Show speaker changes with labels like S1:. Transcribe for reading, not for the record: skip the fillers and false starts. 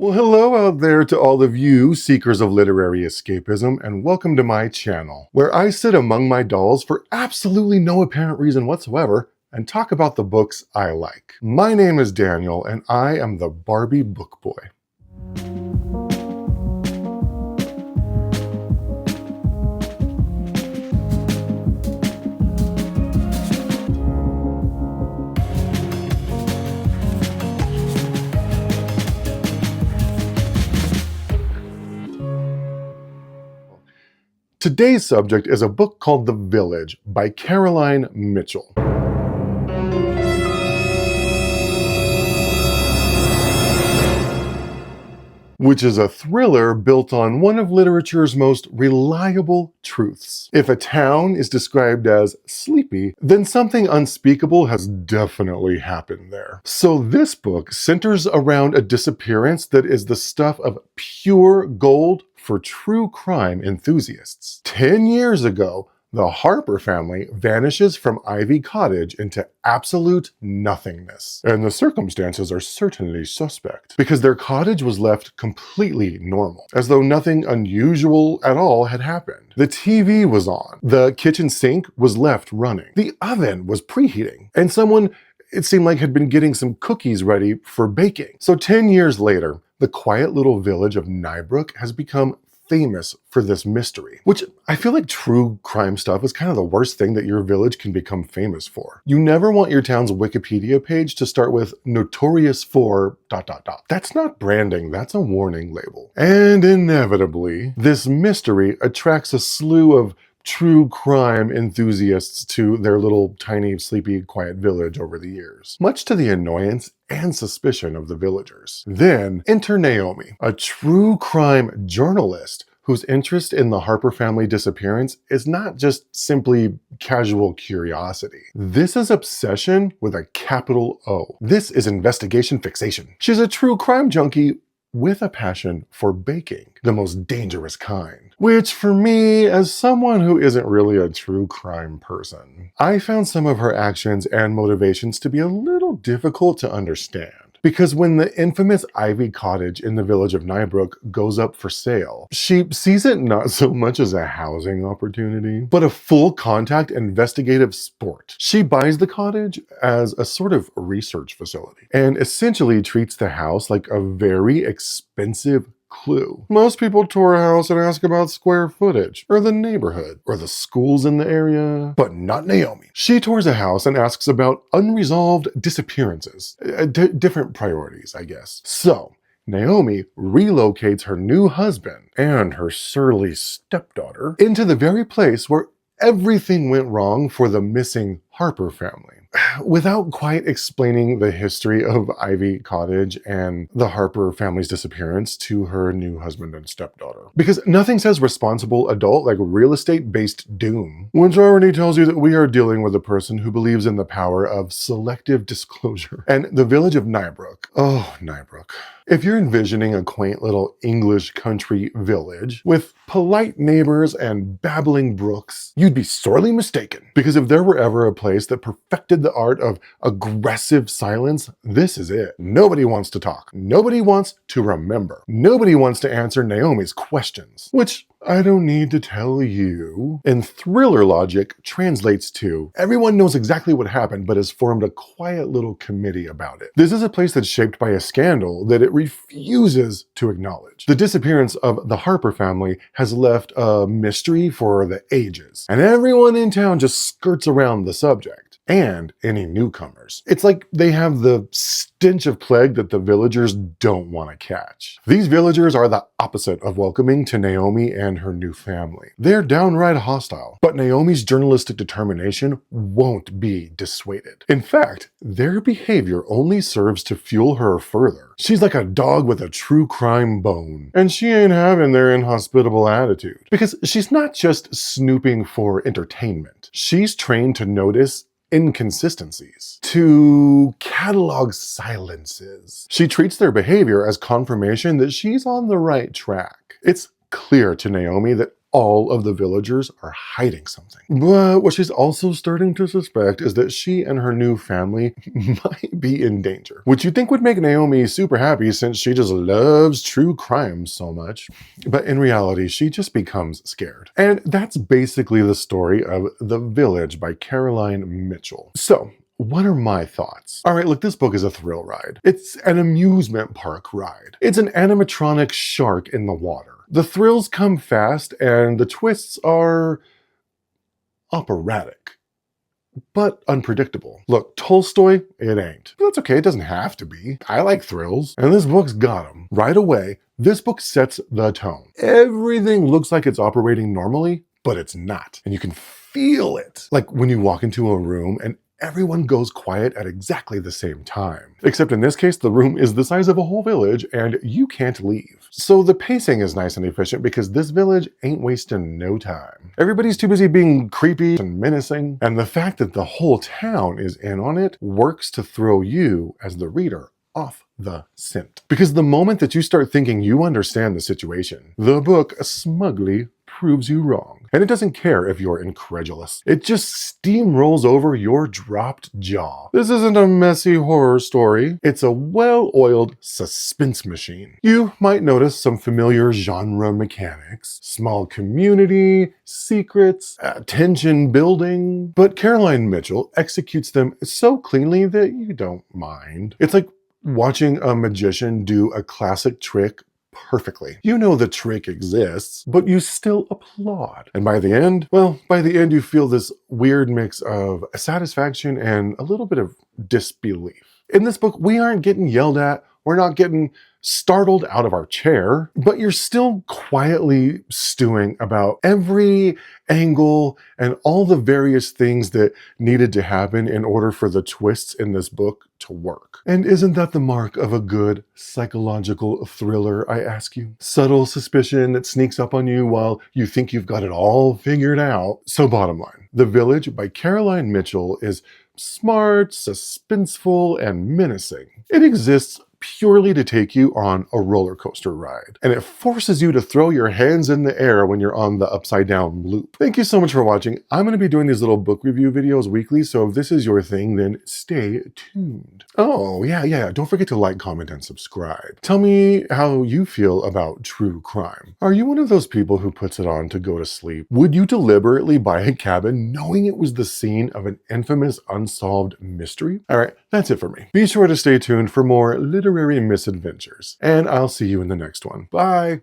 S1: Well, hello out there to all of you seekers of literary escapism, and welcome to my channel, where I sit among my dolls for absolutely no apparent reason whatsoever and talk about the books I like. My name is Daniel, and I am the Barbie Book Boy. Today's subject is a book called The Village by Caroline Mitchell. Which is a thriller built on one of literature's most reliable truths. If a town is described as sleepy, then something unspeakable has definitely happened there. So this book centers around a disappearance that is the stuff of pure gold for true crime enthusiasts. 10 years ago, the Harper family vanishes from Ivy Cottage into absolute nothingness. And the circumstances are certainly suspect, because their cottage was left completely normal, as though nothing unusual at all had happened. The TV was on, the kitchen sink was left running, the oven was preheating, and someone, it seemed like, had been getting some cookies ready for baking. So 10 years later, the quiet little village of Nybrook has become famous for this mystery, which I feel like true crime stuff is kind of the worst thing that your village can become famous for. You never want your town's Wikipedia page to start with notorious for ... That's not branding, that's a warning label. And inevitably, this mystery attracts a slew of true crime enthusiasts to their little tiny sleepy quiet village over the years, much to the annoyance and suspicion of the villagers. Then enter Naomi, a true crime journalist whose interest in the Harper family disappearance is not just simply casual curiosity. This is obsession with a capital O. This is investigation fixation. She's a true crime junkie with a passion for baking, the most dangerous kind. Which for me, as someone who isn't really a true crime person, I found some of her actions and motivations to be a little difficult to understand. Because when the infamous Ivy Cottage in the village of Nybrook goes up for sale, she sees it not so much as a housing opportunity, but a full contact investigative sport. She buys the cottage as a sort of research facility and essentially treats the house like a very expensive clue. Most people tour a house and ask about square footage, or the neighborhood, or the schools in the area, but not Naomi. She tours a house and asks about unresolved disappearances. Different priorities, I guess. So, Naomi relocates her new husband and her surly stepdaughter into the very place where everything went wrong for the missing Harper family. Without quite explaining the history of Ivy Cottage and the Harper family's disappearance to her new husband and stepdaughter. Because nothing says responsible adult like real estate-based doom, which already tells you that we are dealing with a person who believes in the power of selective disclosure. And the village of Nybrook. Oh, Nybrook. If you're envisioning a quaint little English country village with polite neighbors and babbling brooks, you'd be sorely mistaken. Because if there were ever a place that perfected the art of aggressive silence, this is it. Nobody wants to talk. Nobody wants to remember. Nobody wants to answer Naomi's questions, which I don't need to tell you, in thriller logic translates to everyone knows exactly what happened but has formed a quiet little committee about it. This is a place that's shaped by a scandal that it refuses to acknowledge. The disappearance of the Harper family has left a mystery for the ages, and everyone in town just skirts around the subject. And any newcomers. It's like they have the stench of plague that the villagers don't want to catch. These villagers are the opposite of welcoming to Naomi and her new family. They're downright hostile, but Naomi's journalistic determination won't be dissuaded. In fact, their behavior only serves to fuel her further. She's like a dog with a true crime bone, and she ain't having their inhospitable attitude. Because she's not just snooping for entertainment. She's trained to notice inconsistencies, to catalog silences. She treats their behavior as confirmation that she's on the right track. It's clear to Naomi that all of the villagers are hiding something. But what she's also starting to suspect is that she and her new family might be in danger, which you'd think would make Naomi super happy since she just loves true crime so much. But in reality, she just becomes scared. And that's basically the story of The Village by Caroline Mitchell. So, what are my thoughts? All right, look, this book is a thrill ride. It's an amusement park ride. It's an animatronic shark in the water. The thrills come fast and the twists are operatic, but unpredictable. Look, Tolstoy, it ain't. But that's okay, it doesn't have to be. I like thrills, and this book's got them. Right away, this book sets the tone. Everything looks like it's operating normally, but it's not. And you can feel it. Like when you walk into a room and everyone goes quiet at exactly the same time. Except in this case, the room is the size of a whole village and you can't leave. So the pacing is nice and efficient because this village ain't wasting no time. Everybody's too busy being creepy and menacing, and the fact that the whole town is in on it works to throw you, as the reader, off the scent. Because the moment that you start thinking you understand the situation, the book smugly proves you wrong. And it doesn't care if you're incredulous. It just steamrolls over your dropped jaw. This isn't a messy horror story. It's a well-oiled suspense machine. You might notice some familiar genre mechanics, small community, secrets, tension building, but Caroline Mitchell executes them so cleanly that you don't mind. It's like watching a magician do a classic trick perfectly. You know the trick exists, but you still applaud. And by the end, you feel this weird mix of satisfaction and a little bit of disbelief. In this book, we aren't getting yelled at, we're not getting startled out of our chair, but you're still quietly stewing about every angle and all the various things that needed to happen in order for the twists in this book to work. And isn't that the mark of a good psychological thriller, I ask you? Subtle suspicion that sneaks up on you while you think you've got it all figured out. So bottom line, The Village by Caroline Mitchell is smart, suspenseful, and menacing. It exists purely to take you on a roller coaster ride. And it forces you to throw your hands in the air when you're on the upside down loop. Thank you so much for watching. I'm going to be doing these little book review videos weekly, so if this is your thing, then stay tuned. Oh, yeah. Don't forget to like, comment, and subscribe. Tell me how you feel about true crime. Are you one of those people who puts it on to go to sleep? Would you deliberately buy a cabin knowing it was the scene of an infamous unsolved mystery? All right, that's it for me. Be sure to stay tuned for more literary misadventures, and I'll see you in the next one. Bye!